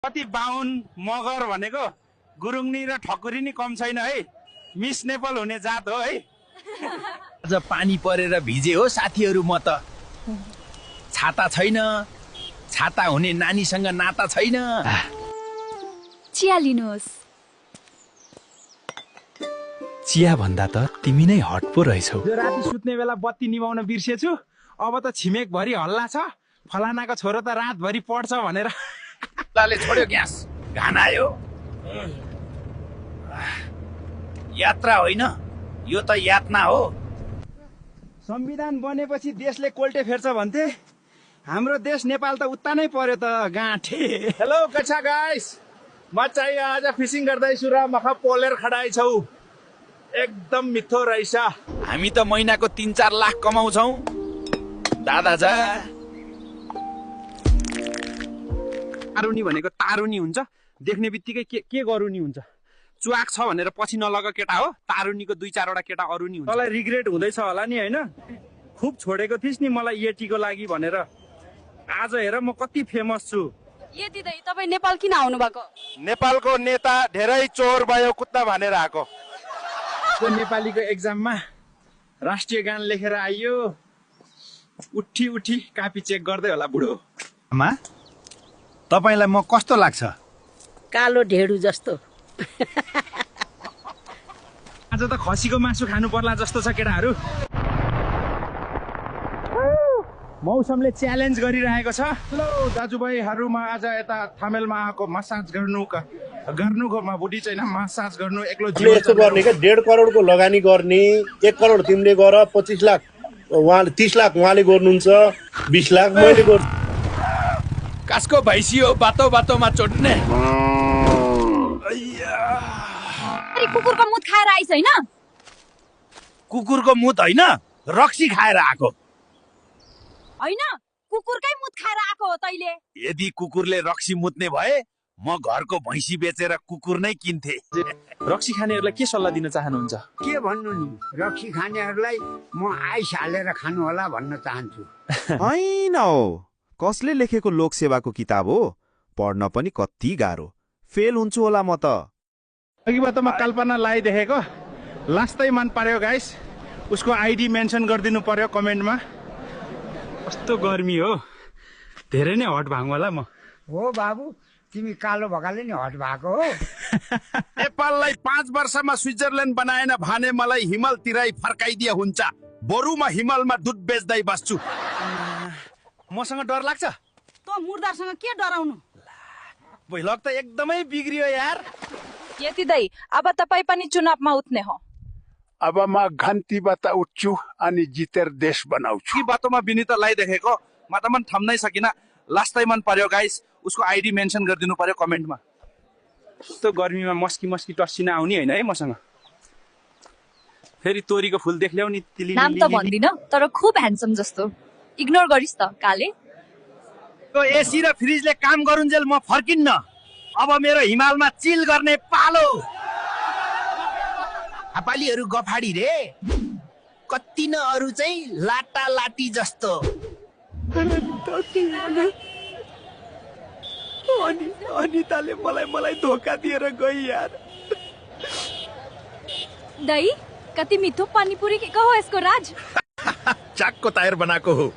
कति बाहुन मगर भनेको गुरुङनी र ठकुरी कम छैन है। मिस नेपाल हुने जात हो है। आज पानी परेर भिजे हो साथीहरू म त। छाता छैन, छाता हुने नानीसँग नाता छैन। चिया लिनुहोस्। चिया भन्दा त तिमी नै हट पो रहेछौ। जो राति सुत्ने बेला बत्ती निभाउन बिर्सेछु, अब त छिमेक भरि हल्ला छ, फलानाको छोरो त रातभरि पढ्छ भनेर। लाले छोड्यो ग्यास, घान आयो। यात्रा होइन, यो त यातना हो। संविधान बनेपछि देशले कोल्टे फेर्छ भन्थे, हाम्रो देश नेपाल त उता नै पर्यो त गाँठे। हेलो कच्छा गाइस, म चाहिँ आज फिसिङ गर्दैछु र मखा पोलेर खडाइ छौ। एकदम मिठो रहेछ। हामी त महिनाको 3-4 लाख कमाउँछौ दादा जा। तारुनी भनेको तारुनी हुन्छ, देख्ने बित्तिकै के गरुनी हुन्छ। चुवाक छ भनेर पछि नलग केटा हो, तारुनीको 2-4 वटा केटा अरुनी हुन्छ। मलाई रिग्रेट हुँदैछ होला नि हैन, खुब छोडेको थिइस् नि मलाई यतिको लागि भनेर। आज हेर म कति फेमस छु। यति दाइ तपाई नेपाल किन आउनु भएको? नेपालको नेता धेरै चोर भयो कुत्ता भनेर आको। नेपालीको एक्जाममा राष्ट्रिय गान लेखेर आइयो, उठी उठी कापी चेक गर्दै होला बुढो। आमा, तपाईलाई म कस्तो लाग्छ? कालो ढेडु जस्तो। आज त खसीको मासु खानु पर्ला जस्तो छ केटाहरू। मौसमले च्यालेन्ज गरिरहेको छ। हेलो दाजुभाइहरूमा आज यता थामेलमा आएको मसाज गर्नुकोमा बुढी चाहिँ मसाज गर्नु एक्लो यस्तो गर्ने क्या 1.5 करोडको लगानी गर्ने, 1 करोड तिमीले गर, 25 लाख उहाँले, 30 लाख उहाँले गर्नुहुन्छ, 20 लाख मैले गर्छु। कासको भैँसी हो बाटो बाटोमा चोड्ने। अरे कुकुरको मुत खाएर आइस हैन? कुकुरको मुत होइन, रक्सी खाएर आको। हैन, कुकुरकै मुत खाएर आको हो तैले। यदि कुकुरले रक्सी मुत्ने भए म घरको भैँसी बेचेर कुकुर नै किन्थे। रक्सी खानेहरूलाई के सल्लाह दिन चाहनुहुन्छ? के भन्नु नि, रक्सी खानेहरूलाई म आइस हालेर खानु होला भन्न चाहन्छु। हैन हो, कसले लेखेको लोकसेवाको किताब हो? पढ्न पनि कति गाह्रो, फेल हुन्छु होला म त। अघिबाट म कल्पना लगाइदेखेको, लास्टै मन पर्यो गाइस, उसको आइडी मेन्सन गरिदिनु पर्यो कमेन्टमा। कस्तो गर्मी हो, धेरै नै हट भाङ होला म। हो बाबु, तिमी कालो भएकाले नि हट भएको हो। नेपाललाई 5 वर्षमा स्विजरल्यान्ड बनाएन भने मलाई हिमलतिरै फर्काइदिए हुन्छ। बरु म हिमलमा दुध बेच्दै बस्छु। मसँग डर लाग्छ? त मुर्दारसँग के डराउनु? भइलक त एकदमै बिग्रियो यार। यति दाइ, अब तपाई पनि चुनावमा उठ्ने हो। अब म घन्टीबाट उठ्छु अनि जितेर देश बनाउँछु। के बाटोमा विनित लगाइदेखेको, म त मन थम्नै सकिन। लास्टै मन पर्यो गाइस, उसको आइडी मेन्सन गरिदिनु पर्यो कमेन्टमा। यस्तो गर्मीमा मस्की टस्सिन आउने होइन है मसँग। फेरि तोरीको फुल देख्ल्याउ नि तिली। नाम त भन्दिन, तर खुब ह्यान्डसम जस्तो। इग्नोर गरिस् त काले। यो एसी र फ्रिजले काम गरुन्जेल म फर्किन्न। अब मेरो हिमालमा चिल गर्ने पालो। नेपालीहरू गफाडी रे, कति न अरू चाहिँ लाटा लाटी जस्तो। अनिताले मलाई धोका दिएर गई यार। दाइ, कति मिठो पानीपुरी के हो यसको राज? चाकको टायर बनाएको हो।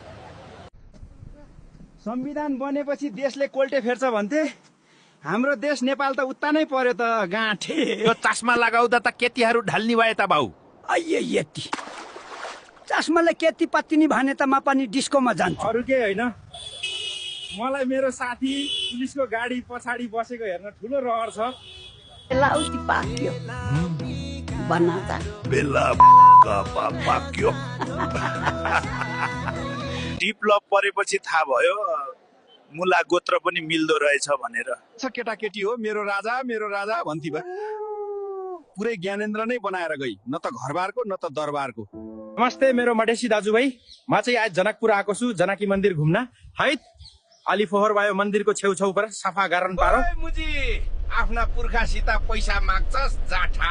संविधान बनेपछि देशले कोल्टे फेर्छ भन्थे, हाम्रो देश नेपाल त उता नै पर्यो त गाँठे। यो चस्मा लगाउँदा त केटीहरू ढल्नी भए त बाउ। अये यति चस्माले केटी पत्नी भने त म पनि डिस्कोमा जान्छु। अरू के होइन, मलाई मेरो साथी पुलिसको गाडी पछाडि बसेको हेर्न ठुलो रहर छ। लाउती पाक्यो बनाता बेला पाक्यो। डिप्लप परेपछि थाहा भयो मुला गोत्र पनि मिल्दो रहेछ भनेर। केटाकेटी हो मेरो राजा भन्ती भए पुरै ज्ञानेन्द्र नै बनाएर गई, न त घरबारको न त दरबारको। नमस्ते मेरो मधेसी दाजुभाइ, म चाहिँ आज जनकपुर आएको छु जनकी मन्दिर घुम्न। है अलि फोहोर भयो मन्दिरको छेउछाउबाट सफा गर्न पारो। मुजी आफ्ना पुर्खासित पैसा माग्छस् जाठा।